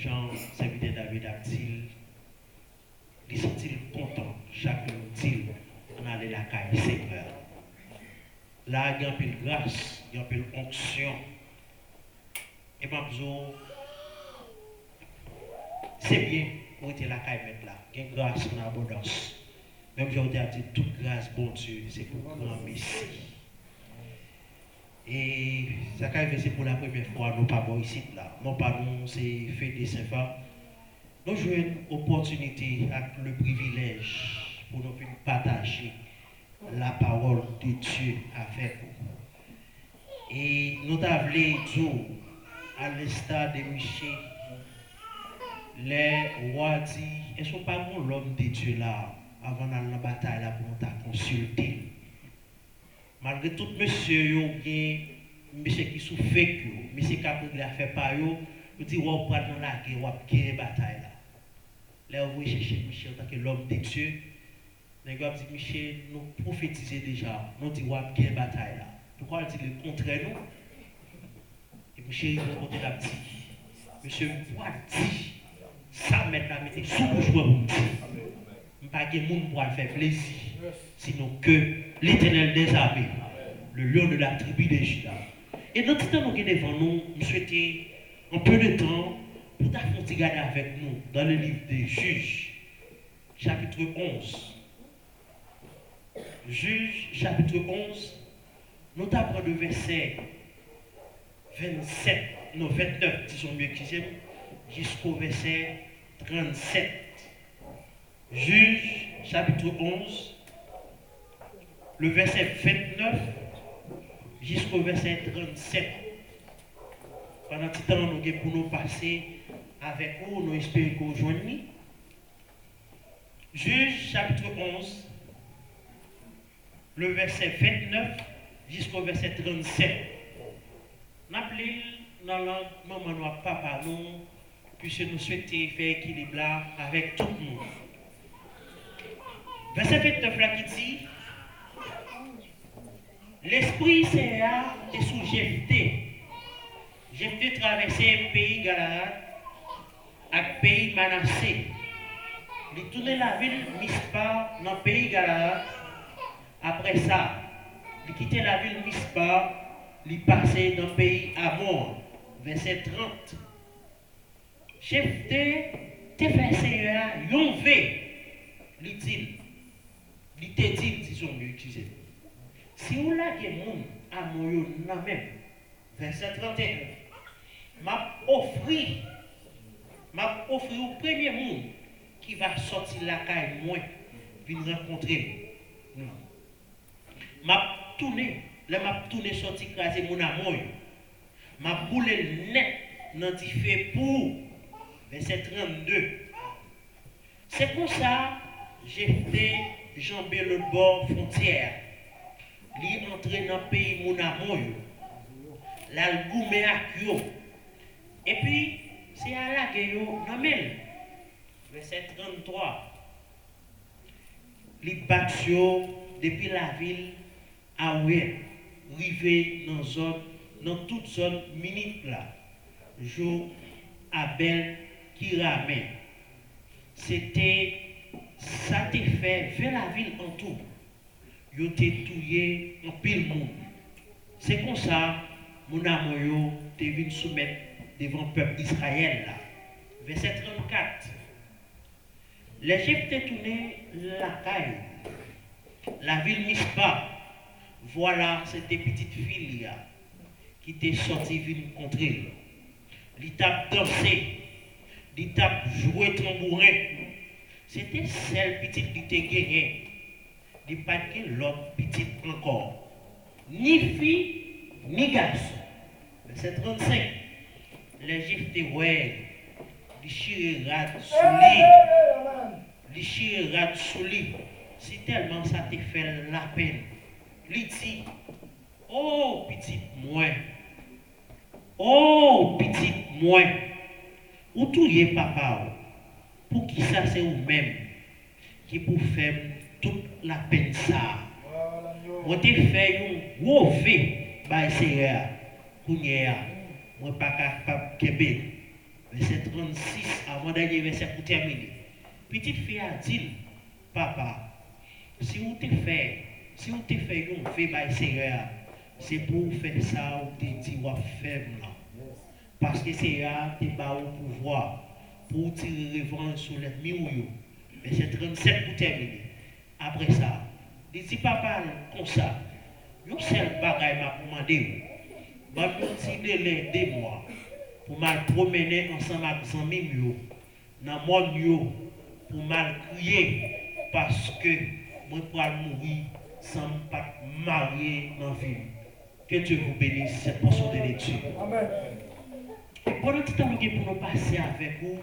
Jean, serviteur David a dit, il sentit content, chaque jour dit, on allait la caille Seigneur. Là, il y a un peu de grâce, il y a un peu d'onction. Et ma c'est bien pour être la caille mettre là. Il y a une grâce en abondance. Même je vous ai dit, toute grâce, bon Dieu, c'est pour grand Messie. Et ça c'est pour la première fois, nous pas ici là. Non pas nous, c'est fait des Saint-Fa. Nous jouons une opportunité avec le privilège pour nous partager la parole de Dieu avec vous. Et nous avons dit, à l'instar de Michel, les rois disent, est-ce que pas l'homme de Dieu là, avant d'aller dans la bataille là, pour nous consulter? Malgré tout, monsieur, monsieur qui souffre, monsieur qui a fait par eux, nous dit, on va dans la guerre, on va gagner la bataille là. Là, vous cherchez Michel en tant que l'homme de Dieu. Nous avons dit, Michel, nous prophétisons déjà, nous disons, on va gagner la bataille là. Pourquoi il dit le contraire nous? Et Michel, il va côté la petite. Monsieur, pourquoi dit ça maintenant, mettez sous le joueur pour me dire. Je ne pas de monde pour faire plaisir, sinon que l'Éternel des armées, le lion de la tribu de Juda. Et dans tout temps, nous sommes devant nous, nous souhaitons un peu de temps pour t'affronter avec nous dans le livre des Juges, chapitre 11. Juges, chapitre 11, nous t'apprenons le verset 29, disons mieux qu'ils aiment, jusqu'au verset 37. Juges, chapitre 11, le verset 29 jusqu'au verset 37. Pendant ce temps, nous avons pour nous passer avec vous, nous espérons que vous joignez. Juges, chapitre 11, le verset 29 jusqu'au verset 37. Nous appelons dans la langue maman, nous papa, nous, puisque nous souhaitons faire équilibre là avec tout le monde. Verset 29 là qui dit, l'Esprit Seigneur est sous Jephthé. Jephthé traversait le pays Galaad et le pays Manassé. Il tournait la ville Mispa dans le pays Galaad. Après ça, il quittait la ville Mispa, il passait dans le pays Amon. Verset 30. Jephthé te fait Seigneur, yon ve, il dit. Il te dit, disons mieux utiliser. Si vous avez des gens à mon même, verset 31, m'a offert au premier monde qui va sortir la caille, moi, venir rencontrer. M'a tourné sorti craser mon amour. M'a boulé net dans le fait pour, verset 32. C'est pour ça j'ai fait jamber le bord frontière. Li entrer dans le pays mon amour. Là le goumé à yo. Et puis c'est à la guerre non mais verset 33. Li batio depuis la ville à oué rivé dans toute zone minute là. Jour Abel qui ramène. C'était ça te fait vers la ville en tout. Yo te touillé en pile monde. C'est comme ça, mon amour yo te venu soumettre devant le peuple d'Israël là. Verset 34. Les chefs te tourné la caille. La ville Mispa. Voilà, c'était petite fille là, qui était sortie venir contrer. L'étape dansé, l'étape joué tambourin. C'était celle petite qui était gagnée. Il n'y a pas que l'autre petite encore. Ni fille, ni garçon. Verset 35. Les Juifs étaient ouais. Les chirurades sous lit. C'est tellement ça te fait la peine. Il dit, oh petite moi. Oh petite moi. Où tout y est papa? Pour qui ça c'est vous-même qui pour faire toute la peine ça. Moi te fait un gros fait by Seigneur. Kounya, moi pas capable Québec. verset 36, avant-dernier verset pour terminer. Petite fille a dit, papa, si vous te fait un fait par Seigneur, c'est pour faire ça ou te dit ou faire là. Parce que Seigneur te bat au pouvoir pour tirer revanche sur l'ennemi. Verset 37 pour terminer. Après ça, il dit papa comme ça, un seul bagage m'a commandé. M'a continué des mois pour me promener ensemble avec mes amis dans le monde pour mal crier parce que moi pour mourir sans pas marier dans la vie. Que Dieu vous bénisse cette portion de lecture. Amen. Et pendant tout temps pour nous passer avec vous,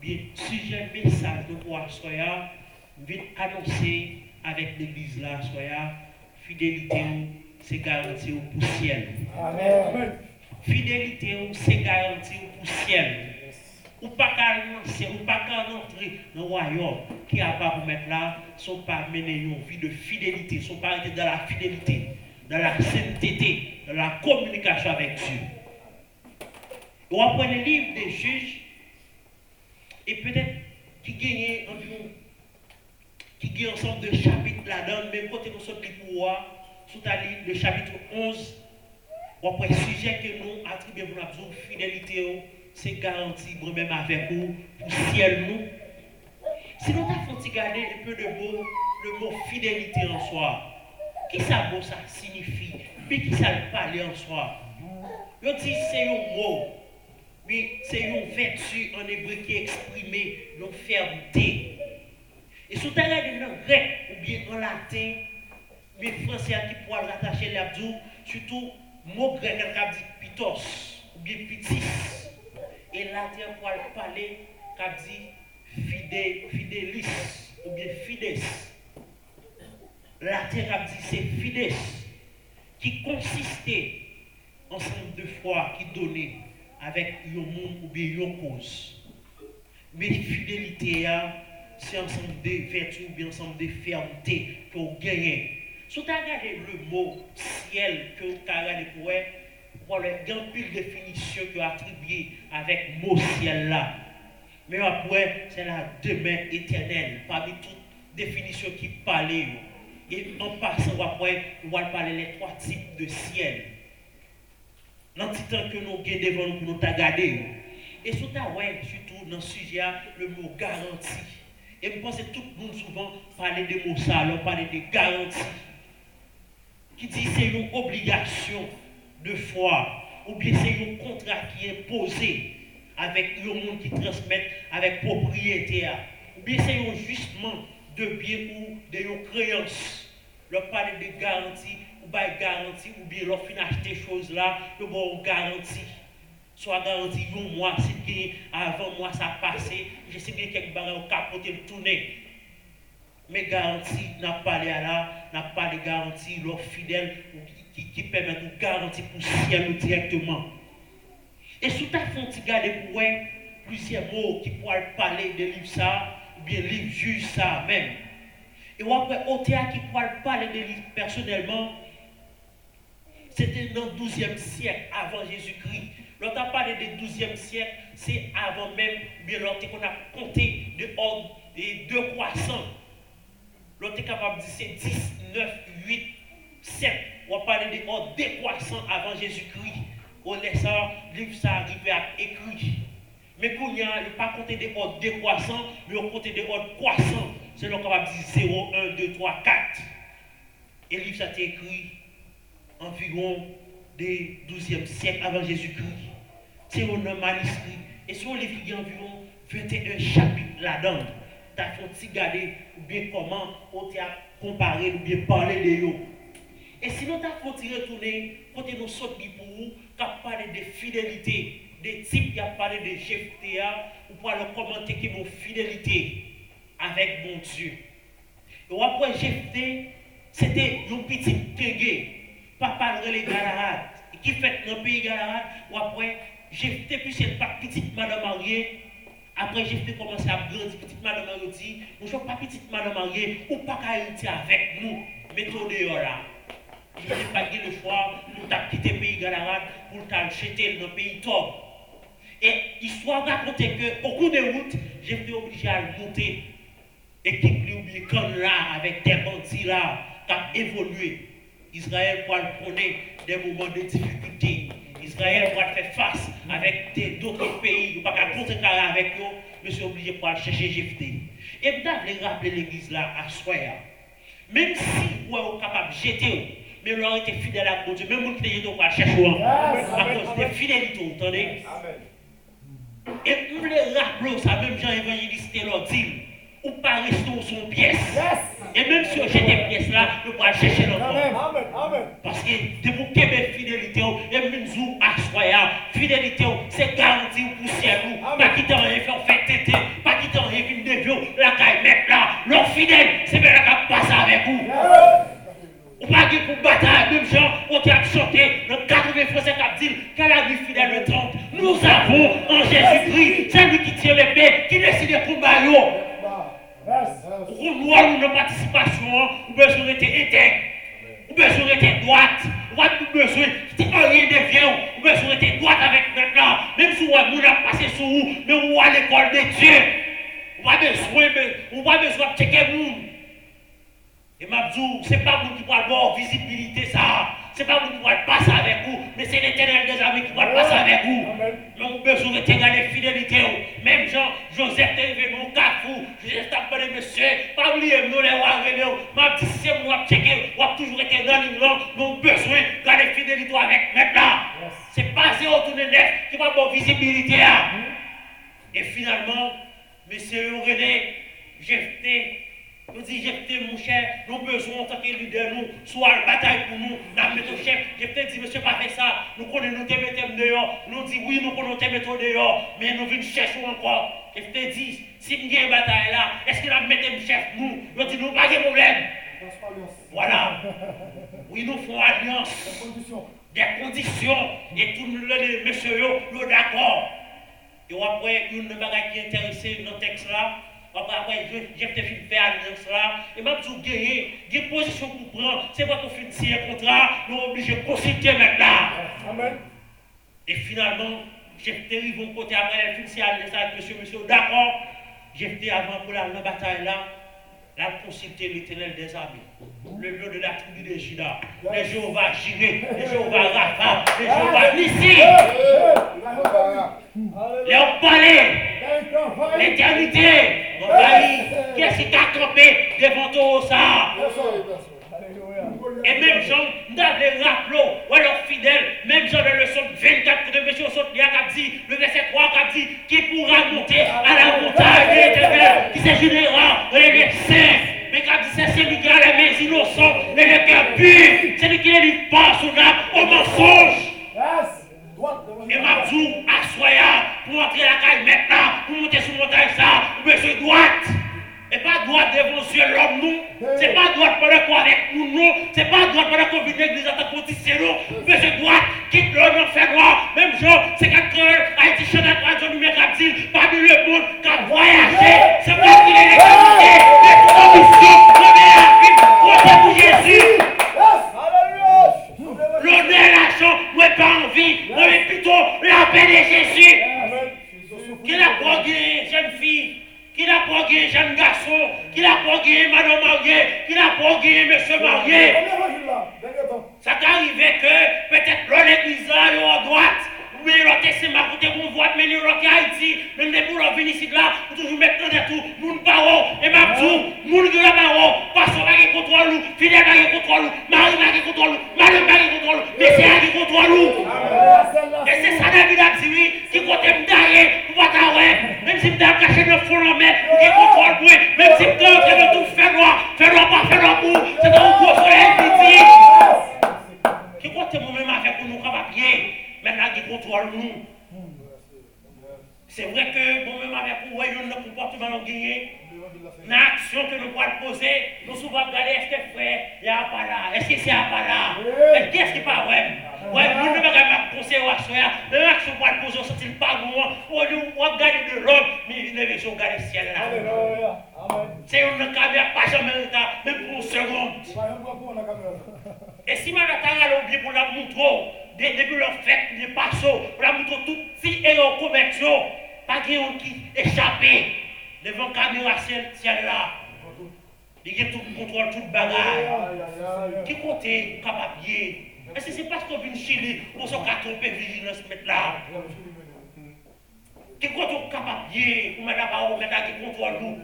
bien sujet message de quoi soya, je vais annoncer avec l'église là soya, fidélité c'est garanti pour le ciel. Amen. Fidélité c'est garanti pour le ciel. Ou pas qu'à rentrer dans le royaume qui a pas pour mettre là, sont pas mener une vie de fidélité, sont pas dans la fidélité, dans la sainteté, dans la communication avec Dieu. On va prendre le livre des juges et peut-être qui gagne environ qui gagne ensemble de chapitres là-dedans, même côté nous sommes pour voir sous ta ligne le chapitre 11. On prend un sujet que nous attribuons pour notre fidélité. C'est garanti, moi-même avec vous, pour ciel nous. Si nous avons regardé un peu le mot fidélité en soi, qui ça signifie, puis qui ça parle en soi. Je dis c'est un mot, mais c'est une vertu en hébreu qui exprime une fermeté. Et si vous regardez dans le grec ou bien en latin, mais français qui pourra rattacher l'abdou, surtout le mot grec qui dit pitos ou bien pitis. Et là, tu vas parler, qui dit fidélis ou bien fides. Là, tu vas dire c'est fides, qui consistait ensemble de foi qui donnait avec un monde ou bien une cause. Mais fidélité, c'est ensemble de vertus ou bien ensemble de fermeté que vous gagnez. Si vous regardez le mot ciel que vous regardez pour pour le grand pile de définition que attribué avec le mot ciel là. Mais après, c'est la demeure éternelle, parmi toutes définitions qui parlent. Et en passant après, on va parler les trois types de ciel. Dans le temps que nous avons devant nous pour nous regarder. Et surtout dans ce sujet, le mot garantie. Et je pense que tout le monde souvent parle de mots ça, on parle de garantie. Qui dit c'est une obligation de foi, ou bien c'est un contrat qui est posé avec le monde qui transmet avec propriété, ou bien c'est un jugement de bien ou de créance. Leur parler de garantie, ou bien garantie, ou bien leur fin acheter des choses là, le bon garantie. Soit garantie, un mois, c'est avant moi ça passé, je sais bien quelques barres au capoté le tourner. Mais garantie, n'a pas de là, n'a pas de garantie, leur fidèle qui permet de garantir pour le ciel directement. Et sous ta fond, tu gardes pour plusieurs mots qui pourraient parler de livre ça, ou bien livre juge ça même. Et après, Othea qui pourrait parler de livre personnellement, c'était dans le 12e siècle avant Jésus-Christ. Lorsqu'on a parlé du 12e siècle, c'est avant même, bien lorsqu'on a compté de ordre et de croissants. L'autre est capable de dire c'est 10, 9, 8, 7. On va parler de ordre décroissant avant Jésus-Christ. On laisse ça, livre ça arriver à écrire. Mais quand il n'y a pas compté des ordres décroissants, mais on compte des ordres croissants. C'est là qu'on va dire 0, 1, 2, 3, 4. Et le livre ça a été écrit environ des 12e siècle avant Jésus-Christ. C'est un manuscrit. Et sur le livre, il y a environ 21 chapitres là-dedans. Tu as fait regarder ou bien comment on t'a comparé ou bien parlé de eux. Et sinon, tu as fait retourner, quand nous sommes pour vous, tu as parlé de fidélité, des types qui ont parlé de GFTA, ou pour le commenter qui vont fidélité avec mon Dieu. Et après GFT, c'était une petite kégué, papa les Galahad, qui fait dans le pays Galahad, ou après GFT, puis c'est pas petite madame mariée. Après, j'ai commencé à grandir, petite madame mariée dit, nous ne sommes pas petite madame mariée, ou pas qu'à être avec nous, mettons dehors là. Je n'ai pas eu le choix pour quitter le pays Galahad, pour t'acheter dans le pays top. Et l'histoire racontait qu'au cours des routes, j'étais obligé à monter. Équipe lui oublié comme là, avec des bandits là, qui ont évolué. Israël pour connaître des moments de difficulté. Israël pour faire face avec d'autres pays. Il ne peut pas contrecarrer avec eux, mais c'est obligé pour chercher Jephthé. Et je voulais rappeler l'église là à Soya. Même si vous êtes capable de jeter, mais vous avez été fidèle à Dieu, même vous qui êtes pour chercher à cause de fidélité, vous entendez? Et vous voulez rappeler ça, même Jean-Évangéliste leur dit, ou pas rester son pièce. Et même si vous jetez des pièces là, vous pouvez chercher l'enfant. Parce que de vous québer fidélité, et même vous à Soya, fidélité, c'est garanti pour ciel. Pas quitter rien, faire tété, pas quitter rien, une dévion, la caille mettre là. Leur fidèle, c'est bien là qui passe avec vous. Ou pas pour bataille, même gens, on a chanté dans 80 Français qui dit qu'elle a vu fidèle le 30. Nous avons en Jésus-Christ, c'est lui qui tient l'épée, qui décide de combattre. Pour nous, nos participations, nous besoin d'être intègres, nous besoin d'être droite, nous besoin de rien de vieux, nous besoin d'être droite avec maintenant. Même si nous avons passé sur vous, mais nous à l'école de Dieu, nous avons besoin de checker nous. Et ma dit, ce n'est pas vous qui pouvez avoir visibilité, ça. Ce n'est pas vous qui pouvez passer avec vous, mais c'est l'Éternel des amis qui va passer avec vous. Mais vous avez besoin de regarder la fidélité. Même Jean, Joseph est arrivé dans le carrefour. Joseph t'a parlé, monsieur, pas oublier, nous les rois réveillés. Ma dit, c'est moi qui checker, vous avez toujours été dans l'île, mais vous avez besoin de garder la fidélité avec maintenant. C'est pas c'est autour de neuf qui va avoir visibilité. Et finalement, monsieur René, Jephthé, nous disons, Jephthé, mon cher, nous avons besoin en tant que leader, nous, soit la bataille pour nous, nous mettons chef. Jephthé dit, monsieur, pas fait ça, nous connaissons, nous te mettons dehors. Nous disons, oui, nous connaissons, nous te mettons dehors, mais nous venons chercher encore. Jephthé dit, si nous avons une bataille là, est-ce que nous mettons chef, nous? Nous disons, nous pas de problème. Voilà. Oui, nous faisons alliance. Des conditions. Et tous les messieurs, nous sommes d'accord. Et après, une bagaille qui est intéressée dans le texte là. Après, j'ai fait alliance là, et m'a dit gagner, des positions pour prendre, c'est pas qu'on fait signer un contrat, nous sommes obligés de consulter maintenant. Amen. Et finalement, j'ai fait mon côté après la fin de alliance avec monsieur, d'accord, j'ai fait avant pour la bataille là, la consulter l'Éternel des armées, le lieu de la tribu de Juda, les Jéhovah Jiré, les Jéhovah Rapha, les Jéhovah Nissi. Les palais, l'éternité, qui est-ce qui a campé devant tout ça? Et même Jean, nous avons les rappelés, ou alors fidèles, même Jean dans le son 24 de M. Sotlia qui dit, le verset 3 qui dit, qui pourra monter à la montagne de l'Éternel, qui s'agira les saints. Mais quand dit c'est celui qui a les mains innocentes et le cœur pur, c'est lui qui ne dit pas son âme au mensonge. Et Mabzou, à Soya, pour entrer la caille maintenant, pour monter sur montagne ça, monsieur droite. Et pas droite devant Dieu l'homme nous. C'est pas droite pendant qu'on avec nous non. C'est pas droite pendant qu'on vit l'église en tant que petit nous. Monsieur droite, quitte l'homme en fait noir. Même genre, c'est quand Haïti chante à radio numéro 4 parmi le monde qui a voyagé. C'est pas qu'il est l'éternité. Et toute ambition, donner la vie, compter pour Jésus. L'honneur, l'argent, moi pas envie, moi plutôt la paix de Jésus. Qu'il a pas gagné, jeune fille, qu'il a pas gagné, jeune garçon, qu'il a pas gagné, madame mariée, qu'il a pas gagné, monsieur marié. Ça t'arrive que peut-être l'église là, à droite. Mais l'autre c'est ma côté qu'on voit, mais l'autre Haïti, même des pour venir ici là, pour toujours mettre dans tout, moun paro, et ma tout, moun qui la paro, pasteur qui contrôle nous, fidèle qui contrôle nous, mari qui contrôle nous, madame qui contrôle nous, messieurs qui contrôle nous. Et c'est ça David a dit, oui, qui compte me derrière, pour pas t'arrêter, même si me caché dans le fond en mer, qui contrôle moi, même si me en train de tout faire noir pas pour, c'est dans le gros soleil qui dit. Qui compte moi-même avec nous, papier. Maintenant, qui contrôle nous. C'est vrai que, bon, même avec vous, notre comportement nous gagné, l'action que nous pouvons poser, nous souvent regarder, est-ce que frère, il n'y a pas là, est-ce que c'est pas là, qu'est-ce qui n'est pas vrai? Ouais, nous ne pouvons pas conseiller à soi, mais l'action qu'on va poser, c'est pas bon, on regarde de l'homme, mais il est besoin de regarder le ciel là. C'est une caméra, pas jamais, même pour une seconde. Et si madame a oublié pour la montrer, depuis leur fête, les passos, pour la montrer tout si et en conversion, pas de qui échappé devant la caméra ciel là. Il y a tout contrôle, tout bagaille. Qui côté capable de. Est-ce que c'est parce qu'on vient de Chili pour son carton vigilance mettre là? Qui côté capable de pour mettre la parole, mettre qui contrôle nous?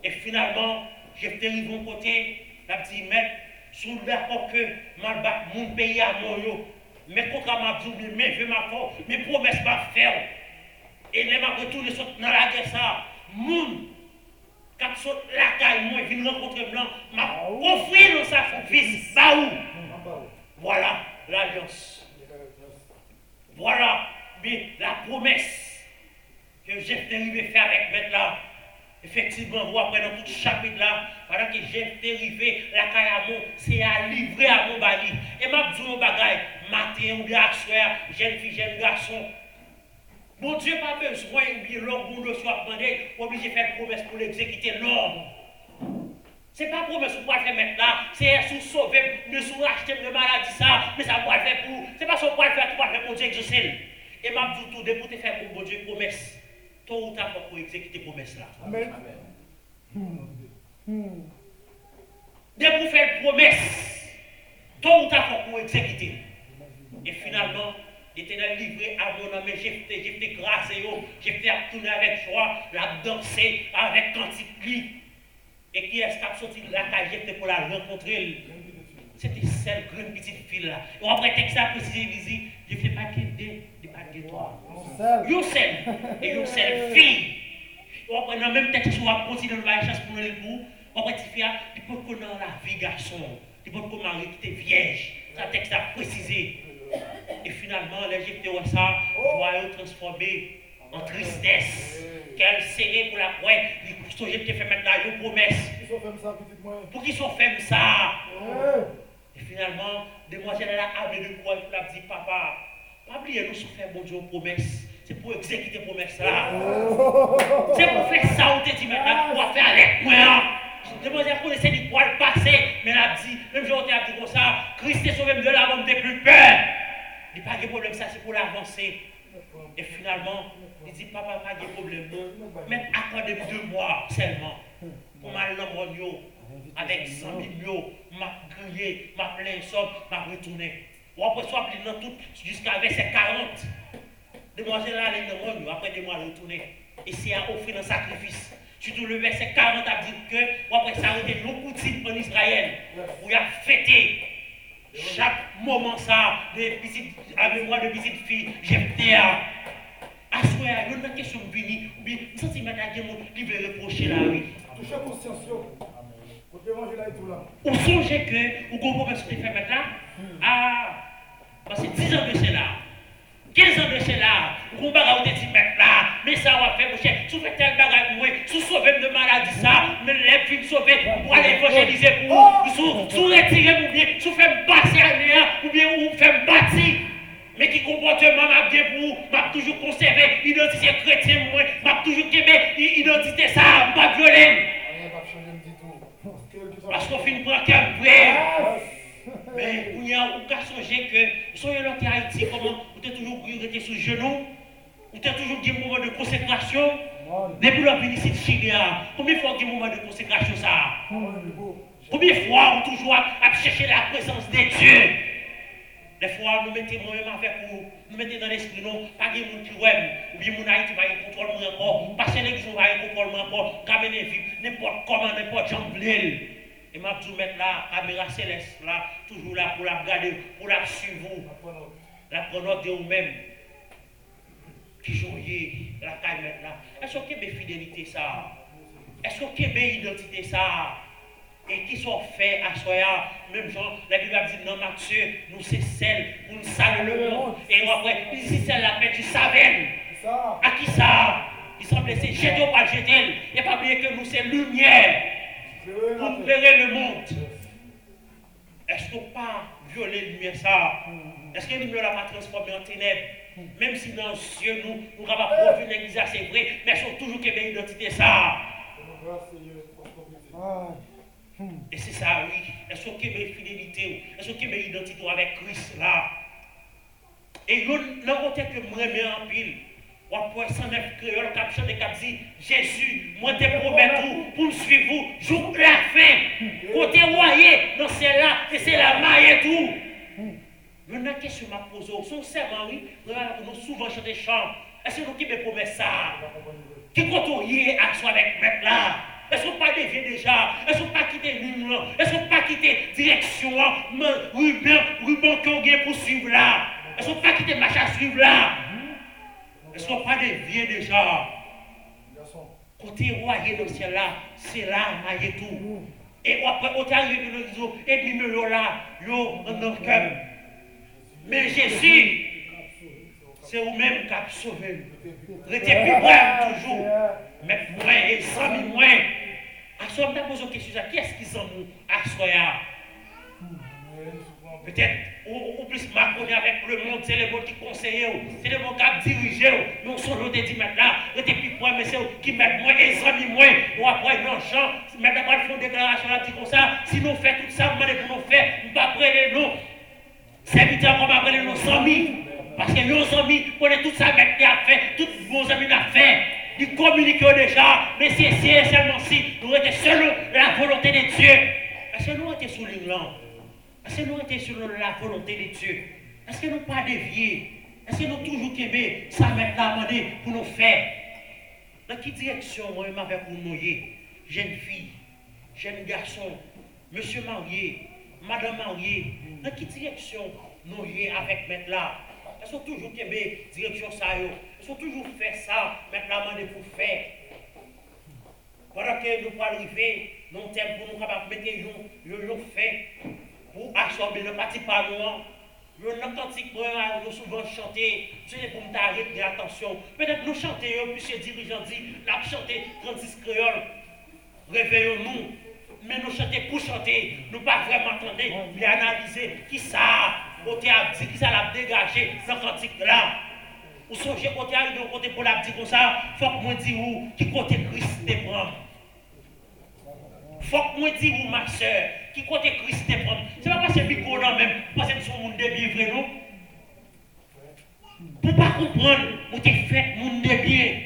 Et finalement, j'ai fait mon côté, la petite maître, sous d'accord que mon pays à mon mais contre ma vie, mais je ma foi, mes promesses m'a faire. Et même après tout, les autres dans la guerre, ça, moun, quand saute la caille, moi, je viens rencontrer blanc, m'a offert dans sa fils, baou. Voilà l'alliance. Voilà mais la promesse que j'ai arrivé à faire avec maître là. Effectivement, vous après dans tout chapitre là, pendant que j'ai arrivé la caille à mon, c'est à livrer à mon bali. Et m'a dit mon bagaille, matin ou bien soir, jeune fille, jeune garçon. Mon Dieu, pas besoin de l'homme pour le soir demandé, obligé de faire une promesse pour l'exécuter. Non. Ce n'est pas une promesse pour faire maintenant là, c'est sous sauver, de sous acheter de maladie ça, mais ça va faire pour. Ce n'est pas ce qu'on va faire, tu vas faire pour Dieu exaucer. Et m'a dit tout, de pour te faire pour Dieu promesse. Tôt ou tard, pour exécuter promesse là. Amen. De pour faire promesse, tôt ou tard, pour exécuter. Et finalement, l'Éternel livré à mon âme, j'ai fait grâce à eux, j'ai fait tourner avec joie, la danser avec cantique. Et qui est-ce qui a sorti de la cage pour la rencontrer? C'était celle grande petite fille là. Et après texte à préciser, je fais pas de toi. You seul. Et you seul fille. Et après dans le même texte, on va continuer dans la chance pour le bout. Après tu fais, tu peux connaître la vie garçon. Tu peux connaître Marie qui était vierge. Ça texte à préciser. Et finalement, l'Égypte voit ça, joyeux transformé en tristesse. Qu'elle serrait pour la croix. L'Égypte fait maintenant une promesse. Pour qu'ils soient fait ça. Et finalement, demoiselle elle a amené de croix pour la dire papa, pas oublier nous sommes fait bon Dieu une promesse. C'est pour exécuter la promesse là. C'est pour faire ça, on te dit maintenant, on va faire avec moi. Demoiselle connaissait du poil passé, mais elle a dit, même jour on a dit comme ça, Christ est sauvé de la mort, de plus peur. Il n'y a pas de problème, ça c'est pour l'avancer. Et finalement, il dit, papa, pas de problème, mais accordez-moi 2 mois seulement. Pour m'aller dans mon lieu, avec 100 000 m'a grillé, m'a plein somme, m'a retourné. Ou après, soit dans tout, jusqu'à verset 40. Demoiselle là, elle est dans mon lieu, après 2 mois, retourner. Et c'est à offrir un sacrifice. Surtout le verset 40 a dit que, ou après, ça a été nos coutumes en Israël, où il a fêté. Chaque moment ça, avec moi de petite fille, j'ai fait à soi, il y a une question de venir, ou bien, vous sentez maintenant qu'il veut reprocher là, oui. Touchez conscience, vous devez manger là et tout là. Vous songez que, vous comprenez ce que vous faites maintenant? Ah, parce que 10 ans de cela, 15 ans de cela, vous avez dit maintenant, mais ça va faire, mon cher, si vous faites tel bagage, moi, si vous sauvez de maladie, ça, mais les filles sauvées, pour aller évangéliser pour vous, si vous retirez, ou bien, si vous faites passer à l'air, ou bien, vous faites bâtir. Mais qui comportement m'a bien pour m'a toujours conservé l'identité chrétienne, moi, m'a toujours aimé l'identité ça, pas violée. Parce qu'on finit par qu'un vrai. Mais vous avez songé que, soyez là en Haïti, comment vous êtes toujours resté sous le genou, vous êtes toujours eu un moment de consécration. Depuis la vie ici de Chili, combien de fois vous avez un moment de consécration ça? Combien de fois vous toujours à chercher la présence de Dieu? Des fois, nous mettons moi-même avec vous, nous mettons dans l'esprit, non, pas de monde qui aime, ou bien mon Haïti va y contrôler encore, parce que l'église va y contrôler encore, ramener vie, n'importe comment, n'importe j'en blé. Et ma tout mettre là, caméra céleste là, toujours là pour la regarder, pour la suivre vous, la prendre de vous-même. Qui jouez la caille mettre là. Est-ce que vous fidélité ça? Est-ce que vous avez identité ça? Et qui sont faits à soya, même genre, la Bible dit non, Matthieu, nous c'est celle pour nous saluer le monde. Et après, ici c'est la paix du savane. À qui ça? Il semble c'est jeter ou pas jeter. Il n'y a pas oublié que nous c'est lumière pour éclairer le monde. Est-ce qu'on pas violer la lumière ça? Est-ce que la lumière n'a pas transformé en ténèbres? Même si dans les yeux nous n'avons pas profité l'église, c'est vrai, mais elles sont toujours qu'il y a une identité ça. Et c'est ça, oui. Est-ce qu'il y a une fidélité? Est-ce qu'il y a une identité avec Christ là? Et dans côté que moi mets en pile, on peut 109 créoles qui chantent et qui disent Jésus, moi te promets tout pour me suivre vous, jour la fin. Côté royer, non c'est là, et c'est la maille et tout. Maintenant, qu'est-ce que je me pose? Son serment, oui, nous souvent chanter chant. Est-ce que nous qui me promet ça? Qui côtoyer à soi avec maître là? Est-ce qu'on pas dévier déjà? Est-ce qu'on pas quitter ligne là? Est-ce qu'on pas quitter direction, ruban qu'on gagne pour suivre là? Est-ce qu'on pas quitter marche à suivre là? Est-ce qu'on pas dévier déjà? Côté royer dans le ciel là, c'est là, maille tout. Et après, on arrive dans le et puis nous là, yo, en notre cœur. Mais Jésus, c'est vous-même qui avez sauvé. Restez plus brave toujours. Mais moins et 100 000 moins. À ce moment-là, pose une question, qui est-ce qui s'en nous à soya? Peut-être, ou plus marconner avec le monde, c'est le monde qui conseille, c'est le monde qui dirige. Nous sommes des 10 mètres là, restez plus brave, mais c'est qui mettent moins et 100 000 moins. Ou après, non, Jean, maintenant, quand ils font une déclaration là, dit comme ça, si nous faisons tout ça, vous demandez pour nous faire, nous ne pas prendre nous. Serviteurs comme après nos 100 000. Parce que nos amis, on est tout ça avec à fait, tous vos amis à faire. Ils communiquent déjà, mais c'est seulement si nous étions selon la volonté de Dieu. Est-ce que nous étions sur l'Ingland? Est-ce que nous étions sur la volonté de Dieu? Est-ce que nous pas déviés? Est-ce que nous toujours aimé ça maintenant pour nous faire? Dans quelle direction moi-même avec vous nous jeune fille, jeune garçon, monsieur marié, madame mariée, dans quelle direction nous avec maintenant là? Elles sont toujours aimées direction ça. Elles sont toujours fait ça, maintenant pour faire. Pendant que nous pas arriver, nous sommes pour nous capables de mettre un fait pour absorber le parti par nous. Nous avons souvent chanté, c'est pour nous arrêter attention. Peut-être nous chanter, puis les dirigeants disent, nous avons chanté 36 créoles, réveillons-nous. Mais nous chanter pour chanter, nous pas vraiment attendre, mais analyser qui ça. Côté a dit qui ça l'a dégagé dans cantique là. Ou songez côté arrivé au côté pour la dire comme ça, faut que moi dire où qui côté Christ te prend. Faut que moi dire où ma soeur, qui côté Christ te prend. C'est pas parce que micro là même, parce que son monde de bien vrai non. Pour pas comprendre, moi t'ai fait monde de bien.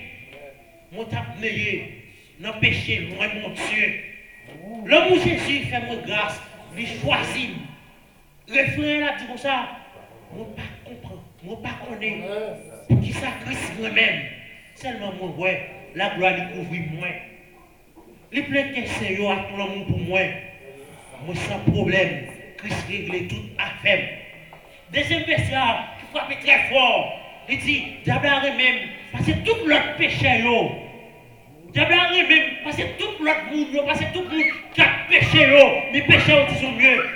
Moi t'ai payé dans péché loin mon Dieu. L'homme où Jésus fait moi grâce, il choisit. Le frère là dit comme ça, moi pas comprendre, moi pas connaître. Pour qui ça Christ moi-même. Seulement moi, ouais, la gloire lui couvre moi. Les pleins de questions à tout le monde pour moi. Moi sans problème, Christ règle toute affaire. Deuxième verset, qui frappe très fort. Il dit, diable même, parce que tout l'autre péché, diable même, parce que tout l'autre monde, parce que tout le monde qui a péché, mais péché sont mieux.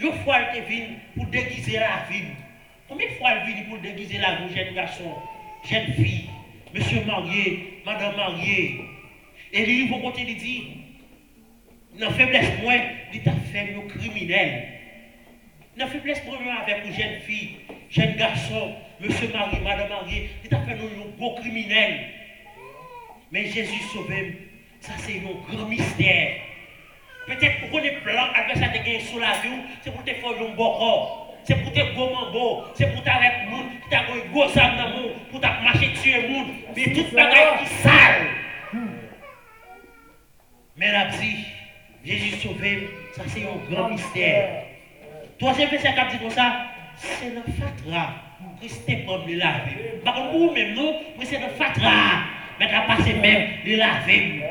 Une fois elle vient pour déguiser la vie. Combien de fois elle vient pour déguiser la vie, jeune garçon, jeune fille, monsieur marié, madame mariée. Et lui, il va côté, il dit, dans la faiblesse moins, il t'a fait nos criminels. Dans la faiblesse moins avec une jeune fille, jeune garçon, monsieur marié, madame mariée, il t'a fait nos gros criminels. Mais Jésus sauve, ça c'est un grand mystère. Peut-être pour qu'on ait plan adversaire de gagner sous la vie, c'est pour te faire un bon corps, c'est pour te gommer, c'est pour t'arrêter le monde, pour t'avoir un gros âme dans le monde, pour t'marcher dessus le monde, mais toute bagaille qui sale. Mais la dit, Jésus sauvé, ça c'est un grand mystère. Troisième verset qui dit comme ça, c'est le fatra. Christ est comme le laver. Par contre, vous même non, mais c'est le fatra. Mais t'as passé même le laver.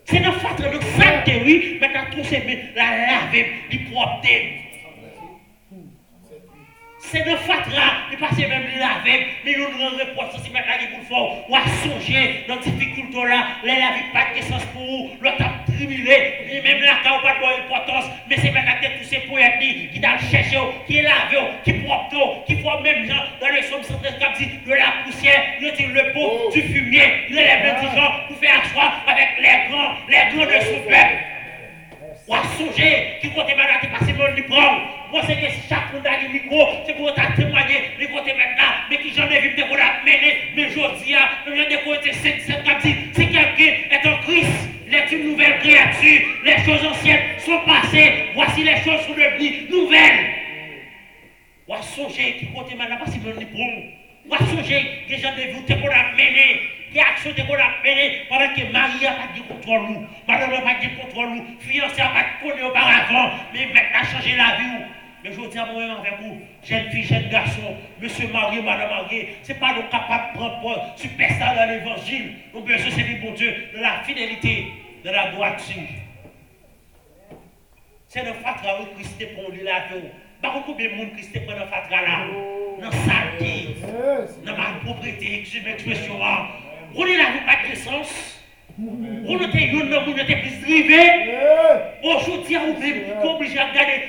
C'est le fatra, donc ça oui, mais t'as trouvé la laver, du propre. C'est de fatra, il passe même le laver, mais nous nous reprochons si maintenant il faut fort, ou à songer dans la difficulté là, la vie pas de sens pour vous, l'autre a tribulé, et même là, quand on pas d'importance, mais c'est maintenant que tous ces poètes qui t'a cherché, qui est lavé, qui propre, qui font même gens dans le somme 113 comme dit, de la poussière, retire le pot, du fumier, il lève le gens pour faire asseoir avec les grands de son peuple. Ou à songer, qui compte maintenant, qui passe le libre. Moi, c'est que chaque monde a le micro, c'est pour témoigner, les côtés maintenant, mais qui j'en ai vu de qu'on a mené, mais aujourd'hui, il y a des côtés, c'est comme si quelqu'un est en Christ, il est une nouvelle créature, les choses anciennes sont passées, voici les choses sont devenues nouvelles. Ou à songer qui côté maintenant parce que bon. Ou songer des gens de vous qu'on a mené, des actions qu'on a menées pendant que Marie a pas de contrôle, madame n'a pas de contrôle, fiancé n'a pas de contrôle auparavant, mais maintenant a changé la vie. Mais je dis à moi-même avec vous, jeune fille, jeune garçon, monsieur marié, madame mariée, ce n'est pas nous capables de prendre superstar dans l'évangile. Nous besoin c'est du bon Dieu, de la fidélité, de la droiture. C'est le fatra où Christ est pour lui la vie. Par contre, combien de monde Christ est pour le fatra là? Dans sa saleté, dans ma propriété, excusez-moi l'expression. On est là, vous pas de sens. On était une homme, on était plus drivé. Aujourd'hui, on est obligé à regarder,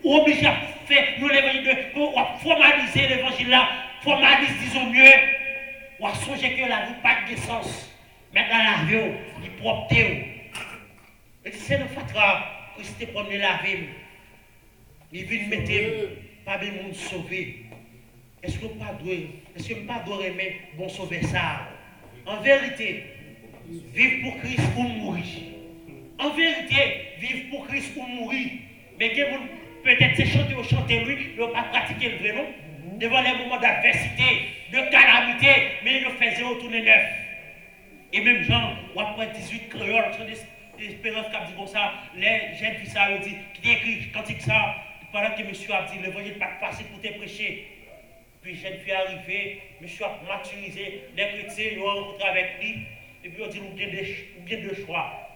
on est obligé à faire l'évangile, à formaliser l'évangile là, formalise, disons mieux. On a songé que la vie pas de sens. Maintenant, la vie, il est propre. C'est le fatra, Christ est pour nous laver. Il vient mettre pas bien monde sauver. Est-ce que pas doit aimer bon sauver ça? En vérité, vivre pour Christ ou mourir. En vérité, vivre pour Christ ou mourir. Mais peut-être c'est chanter lui, ne pas pratiquer le vrai nom. Devant les moments d'adversité, de calamité, mais il nous faisait retourner neuf. Et même Jean, ou après 18 créoles, l'espérance qui a dit comme ça, les jeunes filles ça ont dit, qui écrit cantique ça, pendant que monsieur a dit, l'évangile n'est pas facile pour te prêcher. Puis jeune fille arrivée, monsieur a maturisé, les chrétiens ils ont rencontré avec lui, et puis on dit, ou bien deux choix.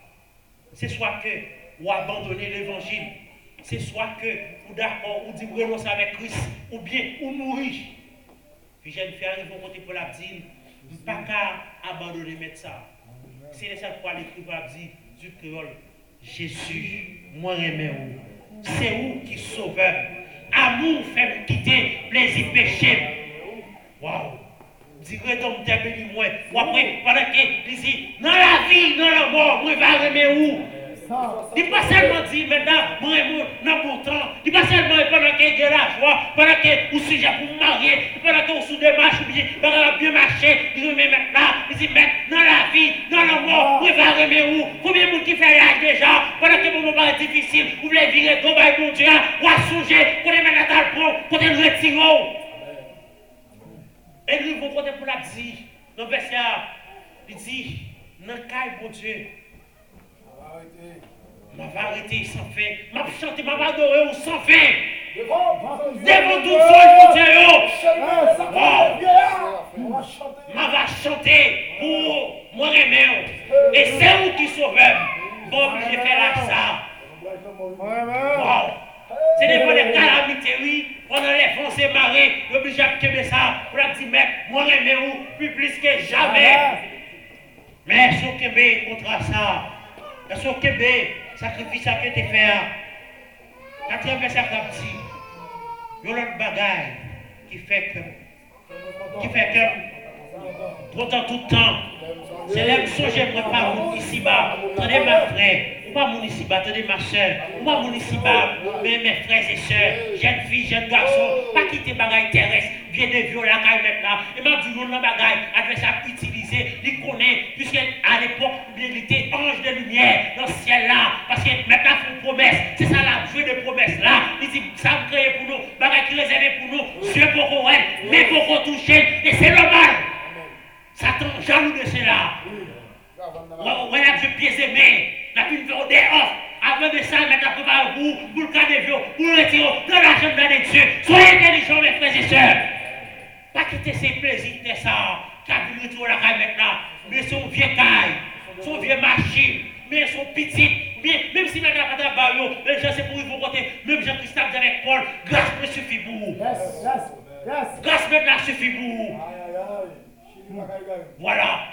C'est soit que vous abandonnez l'évangile, c'est soit que vous d'accord, ou dit vous renoncez avec Christ, ou bien vous mourir. Puis jeune fille arrive au côté pour la dire, pas qu'à abandonner mettre ça. C'est la seule fois l'écrivain dit, du créole, Jésus, moi remets où. C'est où qui sauveur. Amour fait me quitter, plaisir péché. Waouh! Dirais donc, t'es béni moi. Ou après, pendant qu'il dit, dans la vie, dans la mort, moi va remettre où? Il pas seulement dire maintenant, moi, dans mon temps. Il pas seulement pendant qu'il y a la joie, pendant que vous sujet pour me marier, pendant que vous sous des marches, pendant que bien marcher, il remet maintenant, il dit, mais dans la vie, dans la mort, moi va remettre où? Combien de monde qui fait l'âge déjà, pendant que mon moment est difficile, vous voulez virer, go by mon Dieu, ou à songer, pour les mettre dans le pont, pour les retirer. Et lui, vous comptez pour la dire, dans le verset, il dit, dans le cas de Dieu, m'a arrêté sans fin, m'a chanté, m'a adoré ou sans fin. Devant tout le Dieu, m'a chanté pour moi aimer. Et c'est où qui sauve. Bon, j'ai fait là ça. Wow. C'est devant les calamités, oui. Pendant les foncées marées, l'obligé à québer ça. Pour la dire, mais moi aimer ou plus que jamais. Mais si on québé contre ça, si on québé, sacrifice à que tu fais. Quatrième verset a dit, il y a l'autre bagaille qui fait que, pendant tout le temps, c'est là que je ne pas mon ici-bas. Attendez ma frère, ou pas mon ici-bas, attendez ma soeur, ou pas mon ici-bas, mais mes frères et sœurs, jeunes filles, jeunes garçons, pas quitter bagaille terrestre, bien de vieux la caille maintenant. Et m'a dit non, la bagaille, adversaire utilisé, il connaît, puisqu'à l'époque, il était ange de lumière dans ce ciel-là, parce que maintenant, il faut une promesse, c'est ça la jouée de promesse là. Il dit, ça me crée pour nous, bagaille qui réservé pour nous, Dieu pour qu'on mais pour qu'on touche, et c'est normal. Satan jaloux de cela. Voilà, je pieds et mains. La pune fait des offres. Avant de ça, mettre à préparer pour le cas de vieux, pour le retirer dans la chambre de Dieu. Soyez intelligents, mes frères et sœurs. Pas quitter ses plaisirs, c'est ça. Car vous retournez la caille maintenant. Mais son vieux caille, son vieux machine, mais son petit. Même si maintenant, pas de barreau, les gens c'est pour ils vont compter. Même Jean-Christophe avec Paul, grâce me suffit pour vous. Grâce maintenant suffit pour vous. Voilà.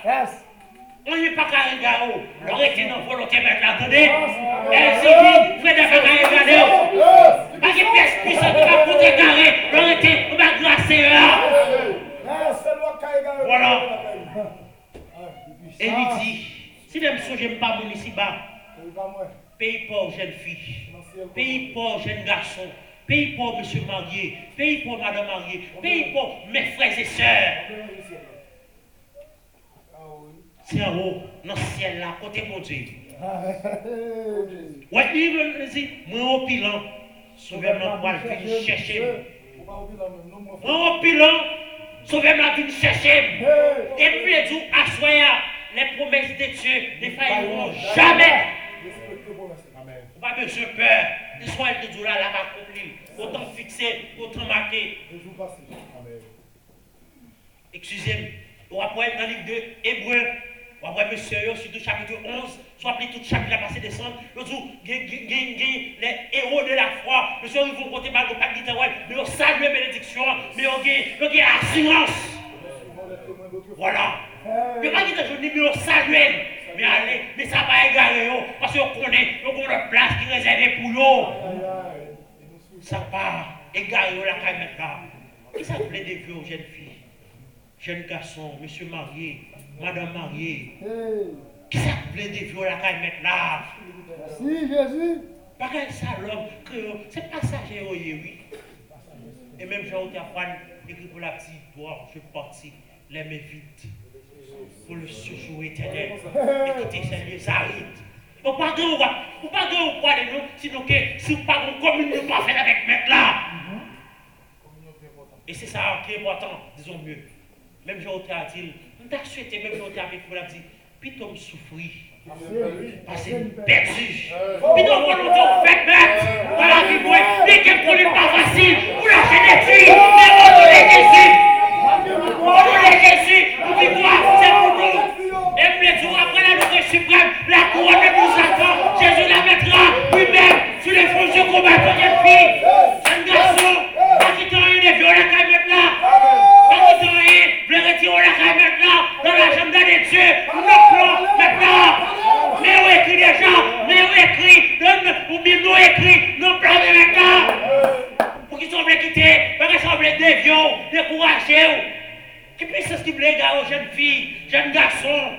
On n'est pas qu'à regarder. On reste dans la volonté maintenant. Attendez. Elle s'est dit, vous n'êtes pas qu'à regarder. Pas de pièce puissante qui va contrecarrer. On va glacer là. Voilà. Et il dit, si même si je n'aime pas mon ici-bas, paye pour jeune fille, paye pour jeune garçon, paye pour monsieur marié, paye pour madame mariée, paye pour mes frères et sœurs. C'est en haut, dans le ciel là, côté mon Dieu. Ouais, il me dit, moi au bilan, souvent, moi, je vais chercher. Prends un pilon, sauvez-moi d'une chercher. Et puis, tout, assoyez les promesses de Dieu ne failleront jamais. Pas besoin de peur. L'histoire de Dieu là, la va accomplir. Autant fixer, autant marquer. Excusez-moi. On va prendre dans le livre de Hébreux. On va prendre monsieur, surtout chapitre 11. Soit appelé tout chapitre, la passé décembre. Le jour, les héros de la foi. Monsieur, ils vont compter par le pas de guitare, mais ils saluent la bénédiction. Mais ils ont assurance. Voilà. Mais pas guitare, mais ils saluent. Mais allez, mais ça va égarer, parce qu'on connaît, on a une place qui est réservée pour eux. Ça va égarer la caméra là. Qui ça plaît des vieux jeunes filles, jeunes garçons, monsieur marié, madame mariée? Qui ça plaît des vieux la caméra là? Merci Jésus. Pas qu'un salon, c'est passager, oui. Et même Jean-Antoine écrit pour la petite voix, je suis parti, les mains vides. Pour le séjour éternel. Écoutez, Seigneur, ça arrive. On pas de quoi de nous, sinon que si vous pas de communion, pas faire avec maître là. Et c'est ça qui est important, disons mieux. Même Jean-Antoine a dit, on t'a souhaité, même Jean-Antoine avec vous, l'a dit, puis on souffrit. Parce que c'est perdu. Puis donc, on fait mettre dans la vie, mais qu'elle n'est pas facile pour la génétique. Mais on est Jésus. On est Jésus. Vous dites quoi? C'est pour nous. Et puis, jours après la loi suprême, la couronne de nous attend. Jésus la mettra lui-même sur les fronts de combat de cette fille. Un garçon, pas qui t'en est violent la caille là. Pas qui t'en est, le retirer la caille là. Dans l'agenda de Dieu, notre plan maintenant. Mais on écrit déjà, mais on écrit, ou bien nous écrit, nos plans de maintenant. Pour qu'ils semblent quitter, pour qu'ils semblent déviants, découragés. Qui puisse stimuler les gars aux jeunes filles, jeunes garçons.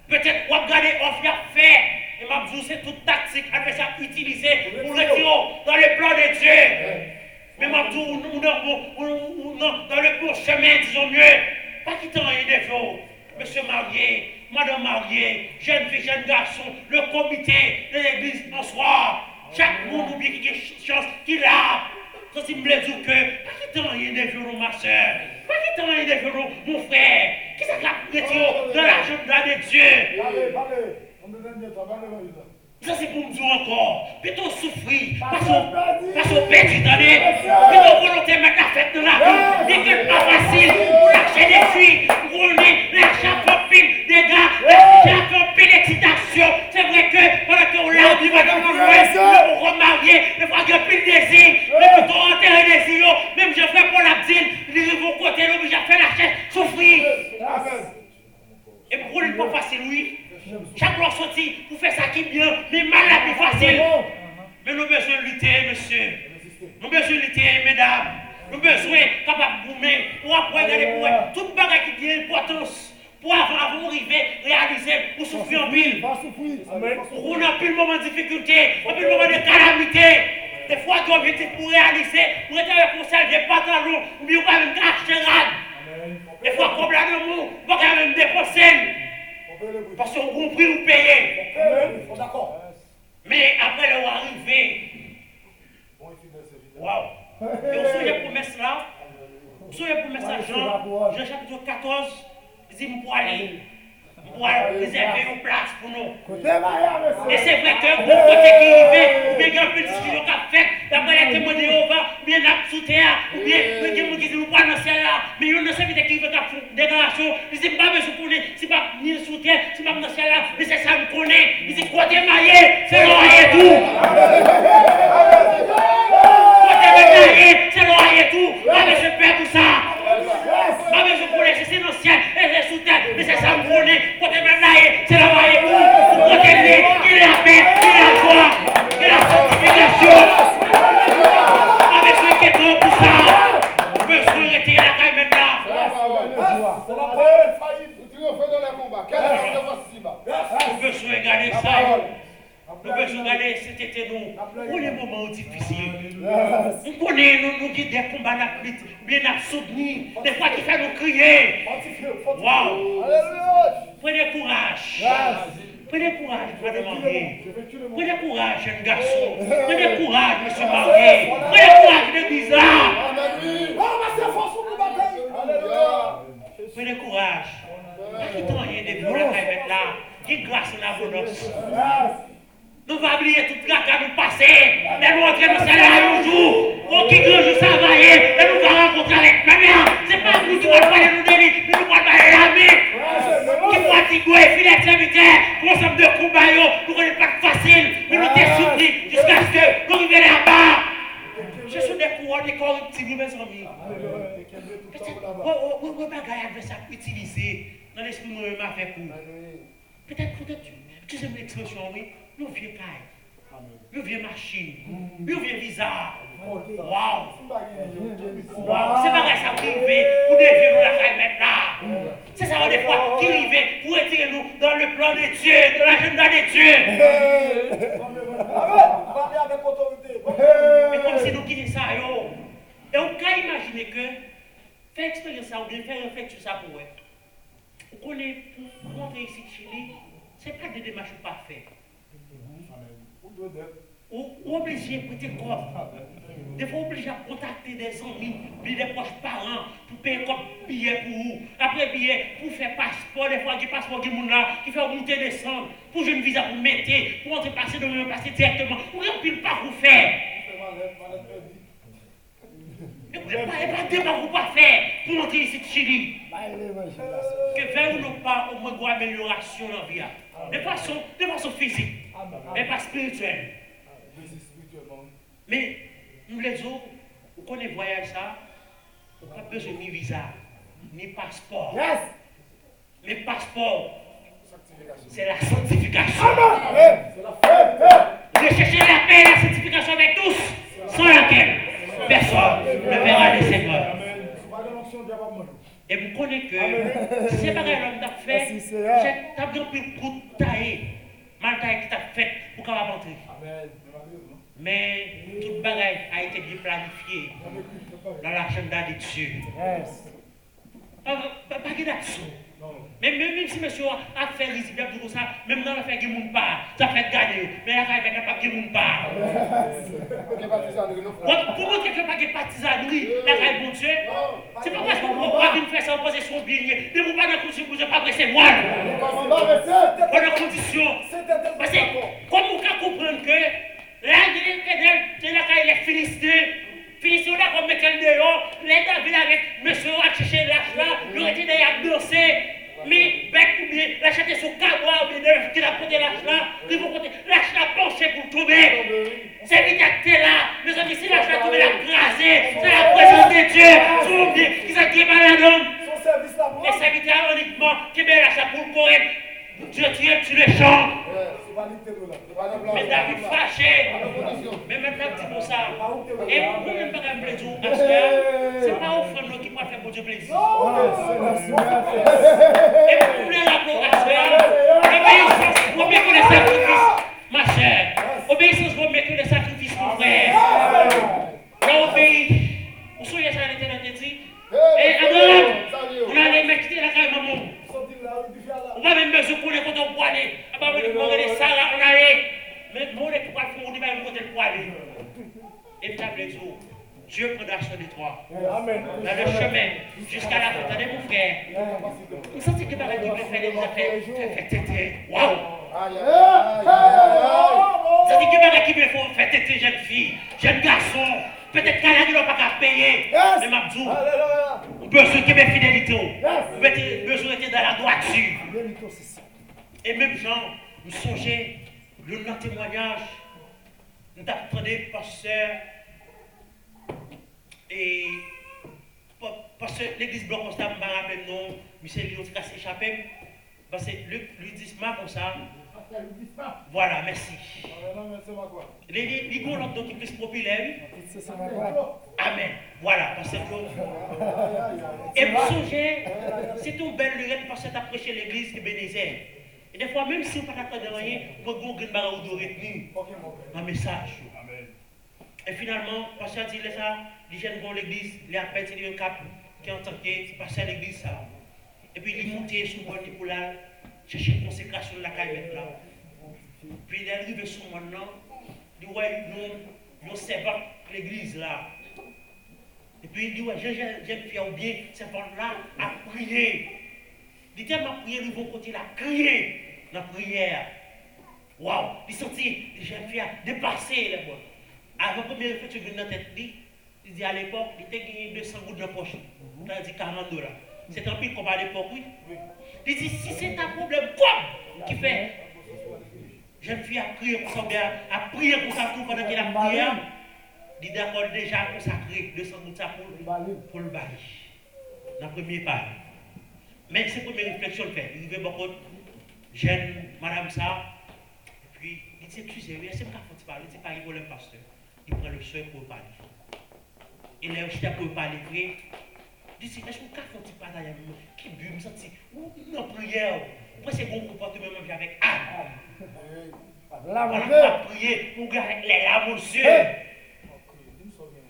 Peut-être qu'on va regarder offre fait. Et ma dit c'est toute tactique, adversaire utilisée pour le retirer dans le plan de Dieu. Mais ma dit dans le bon chemin, disons mieux. Pas quitter rien de faux. Monsieur marié, madame mariée, jeune fille, jeune garçon, le comité de l'église en soi. Chaque monde oublie qu'il y a une chance qu'il a. Ça, c'est me dire que, pas quitter rien de faux, ma soeur. Pas quitter rien de faux, mon frère. Qui ça a retirer dans l'agenda de Dieu? Ça c'est pour me dire encore, plutôt souffrir, parce qu'on perd du temps, plutôt volonté de mettre la fête dans la vie, mais que pas facile, pour lâcher des filles, pour lâcher un pile des gars, lâcher un pile d'excitation. C'est vrai que pendant qu'on l'a dit, on remarier, des fois qu'il y a plus de désir, mais plutôt enterrer des désir, même je fais pour la dîne, ils vont côté, j'ai fait lâcher, souffrir. Et pour n'est pas facile, oui. Chaque fois sorti pour faire ça qui est bien, mais mal la plus facile. Mais nous avons besoin de lutter, monsieur. Nous avons besoin de lutter, mesdames. Nous avons besoin de capable de boumer, pour après regarder pour toute bagarre qui a importance. Pour avant d'arriver, réaliser, pour souffrir en pile. Pour on a plus le moment de difficulté, on a plus le moment de calamité. Des fois, tu as objectif pour réaliser, pour être avec un seul des pantalons, ou bien on va même acheter rad. Des fois, comme là, on va même dépenser. Parce qu'on compris ou payer. Mais après leur arrivé. Waouh. Et on se les promesses là. On se les promesses là, Jean chapitre 14. Il dit, on pourra aller. On pourra réserver une place pour nous. Et c'est vrai que vous côté qui arrive, ou bien il y a un peu de discussion qui a fait, d'après les témoins de Jéhovah, ou bien la sous terre, ou bien les témoins qui disent, nous pas dans le ciel là, mais il y a une service qui veut faire des déclarations, il dit, pas besoin de connaître, c'est pas ni sous terre, c'est pas dans le ciel là, mais c'est ça, me connaît, il dit, quoi t'es maillé, c'est l'oreille et tout. Quoi t'es maillé, c'est l'oreille et tout, pas besoin de peur pour ça. Pas besoin de connaître, c'est dans le ciel, et c'est sous terre, mais c'est ça, me connaît, quoi t'es maillé, c'est l'oreille et tout, pour protéger, il est la paix, il est la joie, il est la sanctification. Avec ce qui est bon pour ça, je peux se retirer la caille maintenant. C'est la première faillite. Tu refais dans les combats. Quel est le possible? Je peux se regarder ça. Je peux se regarder cet été nous. Pour les moments difficiles. On connaît nous qui des combats bien à soutenir. Des fois qui fait nous crier. Waouh. Prenez courage. Prenez courage, frère marié. Prenez courage, jeune garçon. Prenez courage, monsieur marié. Prenez courage, l'église là. c'est force pour nous bataille. Alléluia. Prenez courage. Pas quitter rien de vous la mettre là. Qui grâce en abondance. Nous ne va oublier tout le caca nous passer. Mais nous entrer dans salaire un jour. Qui grand jour ça va y et nous va rencontrer avec maintenant. C'est pas nous qui va parler nous délit, nous va parler la vie. Qui fatigué, filet serviteur, consomme de combat, nous ne pas facile, mais nous t'es soutenu jusqu'à ce que nous arrivions là-bas. Je suis des couronnes des corruptibles, mes amis. Peut-être, vous avez ça pour utiliser dans l'esprit de ma fait coup. Peut-être, tu sais l'expression, oui, nous vieux caille. Nous vieux machine, nous vieux visa. Waouh! C'est pas ça qui arrive pour dévier nous la caille maintenant. C'est ça des fois qui arrive pour retirer nous dans le plan de Dieu, dans l'agenda de Dieu. Mais comme si nous quittons ça, et on peut imaginer que faire expérience ça ou bien faire réflexion ça pour vous. Vous connaissez pour rentrer ici de Chili, ce n'est pas des démarches parfaites. Ou obligé de prêter corps. Des fois, obligé à contacter des amis, des proches parents, pour payer comme billet pour vous. Après billet, pour faire passeport, des fois, des passeports qui sont là, qui fait monter descendre, pour jouer une visa pour mettre, pour entrer passer, de passer directement. Vous n'avez pas vous faire. Et vous n'avez pas de débat vous pas faire pour entrer ici de Chili. Que vers ou non pas, au moins, une amélioration dans la vie. De façon physique, mais pas spirituelle. Mais nous les autres, vous connaissez voyage ça, vous n'avez pas besoin ni visa, ni passeport. Les passeports, c'est la sanctification. Recherchez la paix et la sanctification avec tous, sans laquelle personne ne verra le Seigneur. Et vous connaissez que c'est pas l'homme t'a fait, t'as bien plus pour tailler, mal tailler qui t'a fait pour qu'on va rentrer. Mais toute bagaille a été bien planifiée dans l'agenda de Dieu. Pas d'action. Mais même si monsieur a fait résider tout ça, même dans l'affaire qui ne pas, ça fait gagner. Mais la caille n'est pas qui ne pas. Pour montrer que pas de partisanerie, la caille bon Dieu, c'est pas parce qu'on va venir faire ça en possession bien. Ne vous pas dans la condition que vous n'avez pas pressé moi. Pas dans la condition. Parce que, comme vous pouvez comprendre que, là, il y a la caille les Philistins là, comme mettait le dehors, les David avec monsieur a cherché l'âge là, il aurait été d'ailleurs danser. Mais, bec ou bien, la chate sur Kawa ou bien, qui a porté l'âge là, ils vont porter l'âge là penché pour tomber. C'est vite acté là, mais on dit si l'âge là tombe, la grasé, c'est la présence de Dieu, son bien, qui s'est qui est malade homme. Les serviteurs uniquement, qui met l'âge là pour le correct. Dieu tire sur les champs. Mais David fâché. Mais maintenant, c'est pour ça. Et vous même pas me plaisir. C'est pas au fond qui peut faire pour Dieu plaisir. Et vous voulez la obéissance vaut mieux que les sacrifices, ma chère. Obéissance vaut mieux que les sacrifices, mon frère. Là, obéit. Vous souvenez ça, l'Éternel dit. Et Adam, on allait mettre la caille maman. On va même se couler quand on poilet. On va me les salles, on allait. Mais mon époux on dit même côté le poilet. Et puis après tout, Dieu prendra soin de toi. Dans le chemin, jusqu'à la fin. Attendez mon frère. Vous sentez que par exemple, vous faites tété. Waouh! Vous sentez que par exemple, vous faites tété, jeune fille, jeune garçon. Peut-être qu'à la n'a pas payer. Mais ma bzou, vous besoin de mes fidélités. Vous avez besoin d'être dans la droiture. Et même Jean, nous songeons, le témoignage, nous attendons pasteur et parce que l'église blanc constat m'a rappelé non, Michel Lyon s'est échappé. Parce que lui dit comme ça. Voilà, merci. Les gros qui plus populaires. Amen. Voilà, parce que. Et vous songez, c'est une belle lurette parce que tu as prêché l'église de Bénézère. Et des fois, même si vous ne pouvez pas rien, vous pouvez vous barrer ou retenir un message. Et finalement, parce que dit ça, les jeunes vont à l'église, les appels, c'est le cap qui est en tant que passer à l'église. Ça. Et puis, ils montent sur le bon pour là, chercher une consécration de la caille maintenant. Puis, il est arrivé sur maintenant, il voit une servante l'église là. Et puis il dit, ouais, j'aime faire bien, cette femme-là a prié. Il dit, ma prière, nous vont côté, la crier dans la prière. Waouh, il sortit, j'aime faire dépasser les bois. Avant la première réflexion qui vient dans la tête, il dit à l'époque, il était gagné 200 gouttes dans la poche. Il a dit 40 $. C'est un peu comme à l'époque, oui. Il dit, si c'est un problème, quoi qui fait? J'aime faire prier pour ça, bien, à prier pour ça tout pendant qu'il a prié. Il est d'accord déjà consacré 200 gouttes pour le bail. Dans le premier pas. Mais c'est la première réflexion le fait. Il veut beaucoup, j'aime madame ça. Et puis, il dit, excusez-moi, est-ce que vous parler? Il dit, pas, il veut le pasteur. Il prend le soin pour parler. Et là, je pour parler, il dit, est-ce que vous parler qui bu, me senti, non, prière. Moi, c'est bon comportement même avec Anne. Voilà, prier pour garder les larmes aux yeux.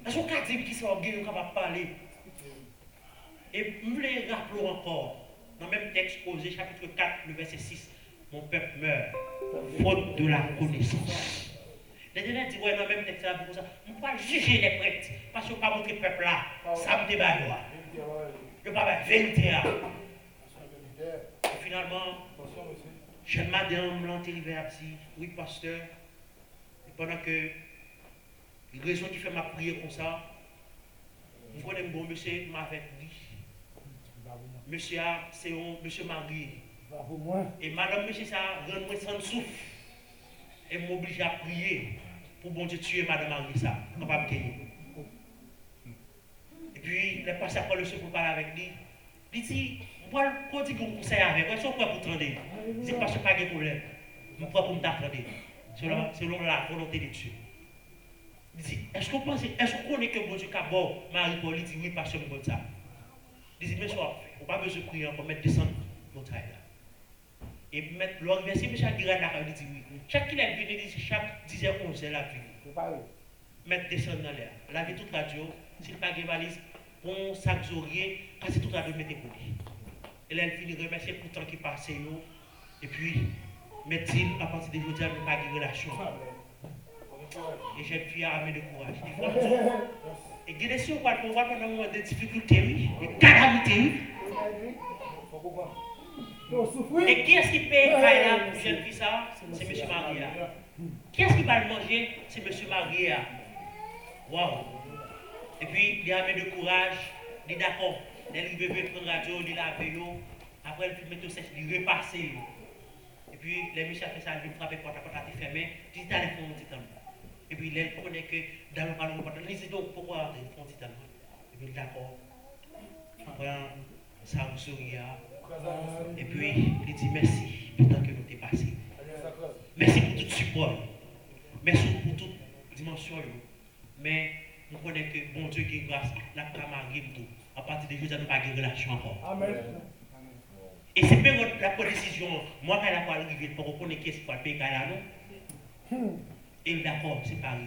Est-ce qu'on a dit qui sont organisés, on va parler? Et je voulais rappeler encore, dans le même texte, Osée chapitre 4, le verset 6, mon peuple meurt, faute de la connaissance. Les gens disent, ouais, dans le même texte, pour ça, on ne peut pas juger les prêtres, parce qu'on ne peut pas montrer le peuple là, ça me débat. Je ne peux pas vérité. Et finalement, jeune madame l'enterré vers dit, oui, pasteur, et pendant que, la raison qui fait ma prière comme ça, je connais un bon monsieur m'avait dit, monsieur, c'est un monsieur marié. Et madame, monsieur, ça rend moi sans souffle. Et m'oblige à prier pour bon Dieu tuer madame mariée, ça, on va me gagner. Et puis, le pasteur Paul le pour parler avec lui. Il dit, moi, quand il dit qu'on conseille avec, moi, je suis prêt pour t'entendre. C'est parce que pas de problème. Je suis prêt pour m'attendre. Selon la volonté de Dieu. Il dit, est-ce qu'on connaît que bon Dieu a bon Marie-Paul? Il dit, oui, parce que bon ça. Il dit, mais soit, on n'a pas besoin de prier encore, mettre descendre notre taille là. Et mettre l'organisation, M. Aguirre d'accord, il dit oui. Chaque qu'il a venu, il dit, chaque 10h, 11h, la vie. Mettre descendre dans l'air. Laver toute radio, s'il n'y a pas de valise, bon sac zorier, casser toute radio, mettez pour lui. Et là, elle finit de remercier pour le temps qui passe, et puis, met-il, à partir de aujourd'hui, ne pas de relation. Et j'ai pu amener de courage. Et guider si on va pouvoir pendant un moment de difficulté, de calamité. Et qui est-ce qui paye Kaila pour jeune fille ça? C'est M. Maria. Qui est-ce qui va le manger? C'est M. Maria. Waouh! Et puis, il a amené de courage, il est d'accord. Il veut prendre la radio, il a veillé. Après, il met tout ça, il repasse. Et puis, les monsieur a fait ça, il frappe porte à porte, il fermé, il dit, allez, font un petit temps. Et puis, il connaît que dans le parlement, il dit, donc, pourquoi ils font un petit temps? Et puis, d'accord. Après, ça vous sourit. Et puis, il dit, merci pour tant que nous t'es passé. Merci pour tout le support. Merci pour toute dimension. Mais, nous connaissons que bon Dieu qui grâce, la camarade tout. À partir de aujourd'hui, nous n'avons pas de relation encore. Amen. Et c'est pas la décision, moi, quand elle a pas arrivé, pour reconnaître qui est-ce qu'il faut payer là, non? Et d'accord, c'est pareil.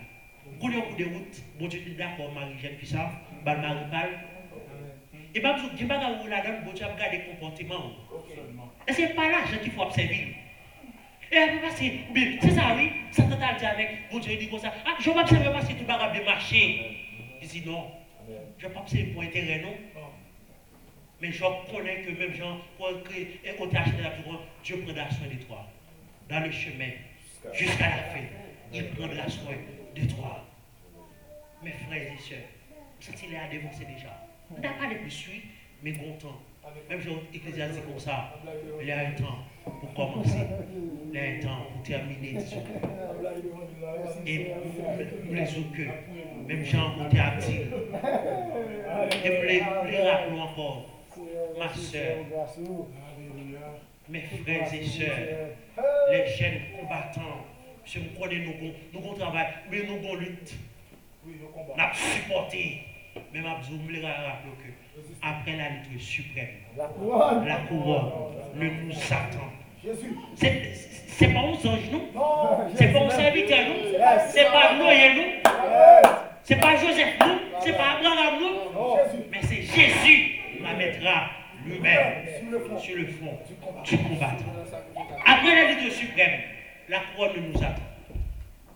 Quand on a un coup de route, bon Dieu est d'accord, Marie, j'aime plus ça, Marie parle. Et bien, je ne dis pas que là-dedans, bon Dieu a regardé le comportement. Et ce n'est pas l'argent qu'il faut observer. Et après, c'est ça, oui, ça t'a dit avec, bon Dieu dit comme ça, ah, je ne vais pas observer parce que tout le monde a bien marché. Je dis non, je ne vais pas observer pour intérêt, non. Mais je connais que même gens, pour créer et quand tu achètes la tour, Dieu prendra soin de toi. Dans le chemin, jusqu'à la fin, il prendra soin de toi. Mes frères et sœurs, ça il est à dévancer déjà. On n'a pas les plus suivis, mais content. Même si l'Ecclésiaste dit comme ça, il y a un temps pour commencer, il y a un temps pour terminer. Et nous les autres que, même gens ont été actifs. Et nous les rappelons encore. Ma soeur, mes frères et sœurs, les jeunes combattants, je me connais nous avons travail, mais nous avons lutte. Nous avons supporté. Mais je me rappelle que après la lutte suprême, la couronne nous attend. C'est pas un ange, nous. C'est pas un serviteur, nous. C'est pas Noé, nous. C'est pas Joseph, nous. C'est pas Abraham, nous. Mais c'est Jésus qui la mettra lui-même sur le front du combat. Après la lutte suprême, la couronne nous attend.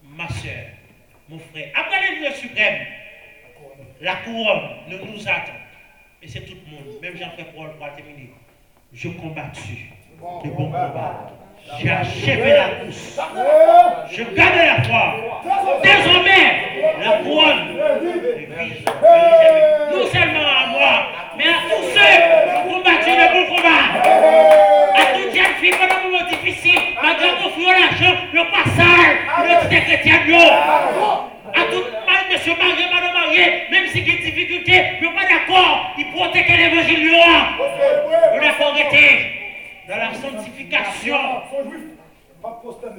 Ma soeur, mon frère, après la lutte suprême, La couronne ne nous attend. Et c'est tout le monde. Même Jean-Pierre Paul pour terminer. Je combattu le bon combat. J'ai achevé la course. Je garde la foi. Désormais, la couronne non seulement à moi, mais à tous ceux qui ont combattu le bon combat. À toute jeune fille pendant un moment difficile, malgré qu'on fuit l'argent, le passage, le petit chrétien. À tout monsieur marié, madame mariée, même si il y a des difficultés, je ne suis pas d'accord, il protège l'évangile. On a pas arrêté dans la sanctification.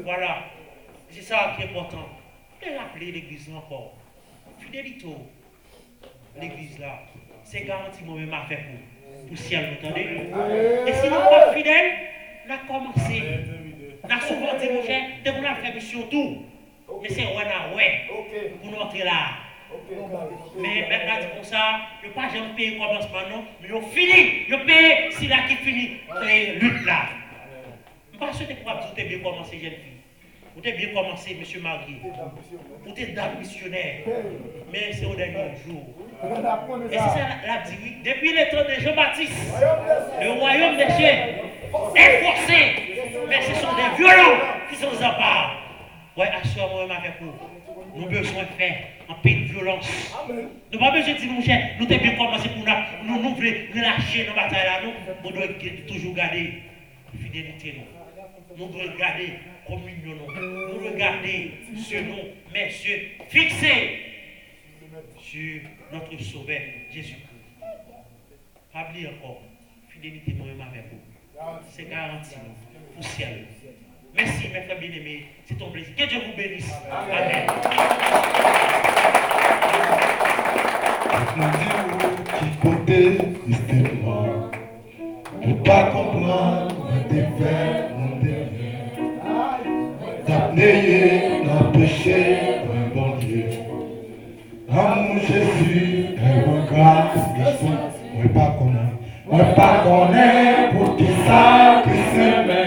Voilà. C'est ça qui est important. Et rappeler l'église encore. Fidélité. L'église là, c'est garanti moi-même à faire pour le ciel, vous entendez? Et si nous ne sommes pas fidèles, on a commencé. On a souvent dit, mon cher, dès qu'on a fait mission tout. Mais c'est ouais, pour nous entrer là. Mais maintenant, dit comme ça, je ne pas jamais payer commencement, non, mais on finit, je paye si là qui finit, c'est lutte là. Je ne sais pas si vous avez bien commencé, jeune fille. Vous avez bien commencé, monsieur marié. Vous êtes dame missionnaire. Mais c'est au dernier jour. Et c'est ça la dit, oui. Depuis le temps de Jean-Baptiste, le royaume des cieux est forcé. Mais ce sont des violents qui sont en part. Ouais, assure-moi, ma fait pour. Nous avons besoin de faire un peu de violence. Nous n'avons pas besoin de dire, mon cher, nous avons bien commencé pour nous voulons lâcher dans la bataille là, nous devons toujours garder la fidélité. Nous devons garder la communion. Nous devons garder ce nom, messieurs, fixé sur notre Sauveur Jésus-Christ. Pas oublier encore, fidélité, moi-même avec vous. C'est garanti pour le ciel. Merci, mes frères bien-aimés. C'est ton plaisir. Que Dieu vous bénisse. Amen. Qui côté justement pour pas comprendre tes faits, mon derrière. T'appeler dans le péché, un bon Dieu. Amour Jésus, et grâce, Christ, moi pas connaître. Moi pas connaître pour tout ça, que c'est même.